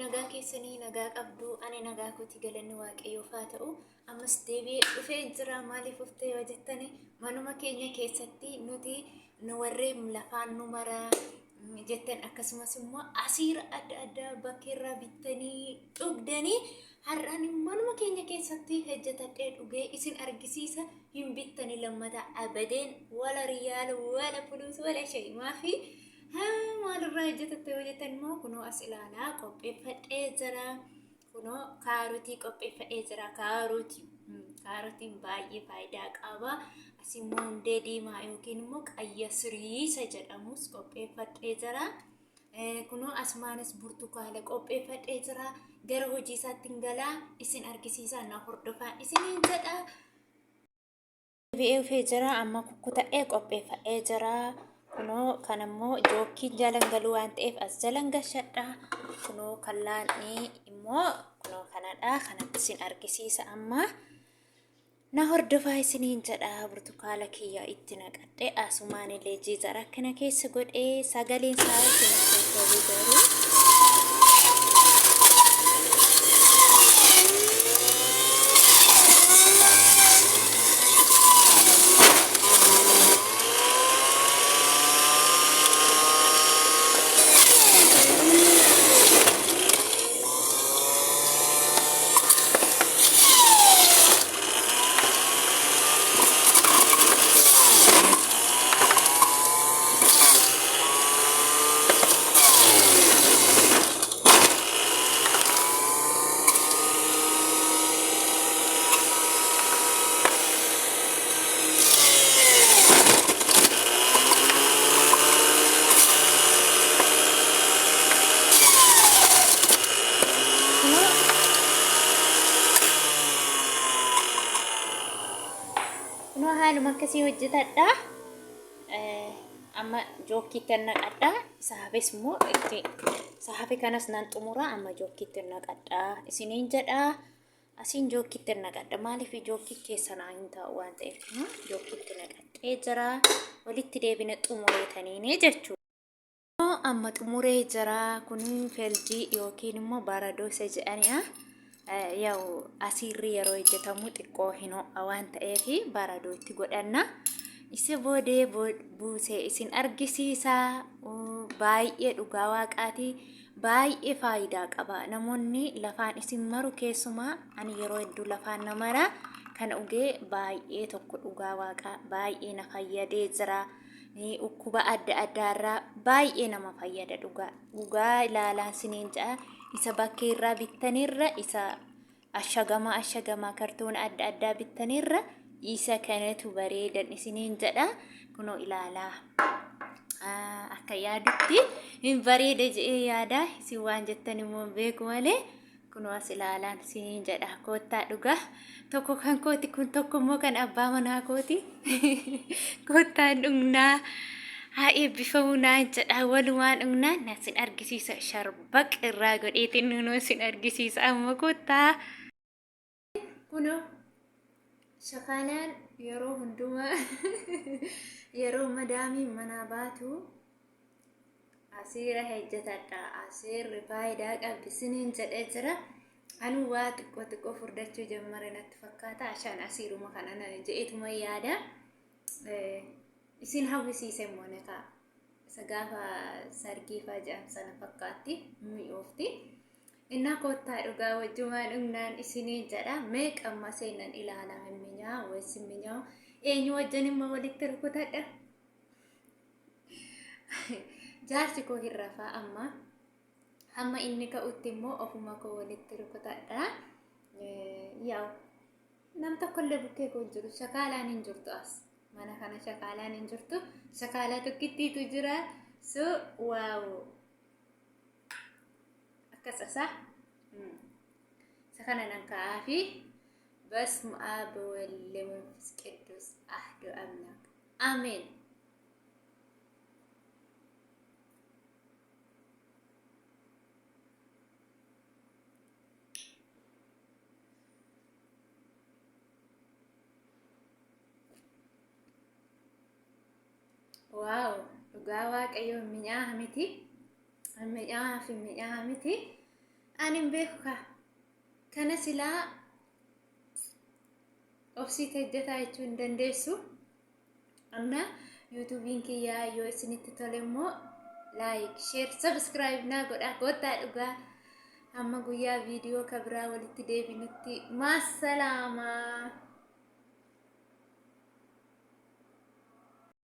nagaa keessanii nagaa qabdu ani nagaa kooti galanni waaqayyoof haa ta'u ammas deebi'ee dhufee jira maaliif uftee yoo jettani manuma keenya keessatti nuti nu warreen lafaan nu maraa jettan akkasumas immoo asiira adda addaa bakkeerraa bittanii dhugdanii har'aan manuma keenya keessatti hojjetadhee dhugee isin argisiisa hin bittani lammata abadeen wala riyaala wala fuluus wala shay maafi maalirraa hojjetatte yoo jettan immoo kunoo as ilaalaa qopheeffadhee jira kunoo kaarotii qopheeffadhee jira kaarotiin baay'ee faayidaa qaba asimmoo hundee diimaa yookiin immoo qayyasiriisa jedhamus qopheeffadhee jira kunoo asmaanis burtukaana qopheeffadhee jira gara hojii isaatti galaa isin argisiisa na hordofaa isiniin jedha deebi'ee jira amma kukkuta'ee qopheeffadhee jira kunoo kanammoo jookii jalan galuu waan ta'eef as jalan gashadha kunoo kallaanii immoo kunoo kanadha kanatti isin argisiisa amma na hordofaa isiniin jedha burtukaala kiyya itti naqadhe asumaan illee jiizara akkana keessa godhee sagaleen isaa isin garuu haaluma akkasii hojjetadha amma jookiitti naqadha saafes immoo itti saafe kanas nan xumura amma jookiitti naqadha isiniin jedha asiin jookiitti naqadha maaliif jookii keessa naa hin taa'u waan ta'eef jookiitti naqadhee jira walitti deebina xumureetaniini jechuudha amma xumuree jira kun feljii yookiin immoo baradoo isa jedhani'a yaw asirri yeroo hojjetamu xiqqoo hin ho'a waan ta'eef baradoo itti godhanna isa boodee buusee isin argisiisa baay'ee dhugaa waaqaati baay'ee faayidaa qaba namoonni lafaan isin maru keessumaa ani yeroo hedduu lafaan na mara kan ugee baay'ee tokko dhugaa waaqaa baay'ee na fayyadee jira ukkuba adda addaarraa baay'ee nama fayyada dhugaa ilaalaa isiniin ja'a isa bakkeerraa bittanirra isa ashagama kartoona adda addaa bittanirra isa kanatu bareedan isiniin jedha kunoo ilaalaa akka yaadutti hin bareeda jedhee yaada isin waan jettan immoo beeku malee kunoo as ilaalaan isiniin jedha koottaa dhugaa tokko kan kooti kun tokko immoo kan abbaa manaa kooti koottaan dhugnaa haa eebbifamu naan jedha walumaan dhugnaa na isin argisiisa sharbaq irraa godheetiin nunoo isin argisiisa amma koottaa kunoo shakaalaan yeroo hundumaa yeroo madaamii manaa baatu asiira hojjetadha asiirri faayidaa qabdi isiniin jedhee jira anu waa xiqqoo furdachuu jammare natti fakkaata ashaan asiiruma kana jedheetuma yaada isin hawwisiise moneta sagaafa sargiifaa jedham sana fakkaatti mi'oofti inna koottaa dhugaa wajjumaan dhugnaan isiniin jedha meeqamma seenan ilaalaa himminyaa weessimminyaa eenyu wajjan immoo walitti rukutadha jaarsi koo hin rafaa amma inni ka'utti immoo ofuma koo walitti rukutadha yaa'u nam tokkollee bukkee koo jiru shakaalaan hin jirtu as mana kana shakaalaan hin jirtu shakaalaa tokkittiitu jira so waaw akkasasa sakana nan ka'aafi بسم آب والمنفس قدوس أحد أملاك آمين واو dhugaa waaqayyo minyaa hamiti minyaa fi minyaa hamiti Ani hin beeku ka. Kana silaa obsii hojjetaa jechuu hin dandeessu. Amma YouTubein kiyyaa yoo isinitti tole immoo like, share, subscribe naa godhaa kottaa dhugaa. Amma guyyaa viidiyoo kabraa walitti deebinutti maasalaama.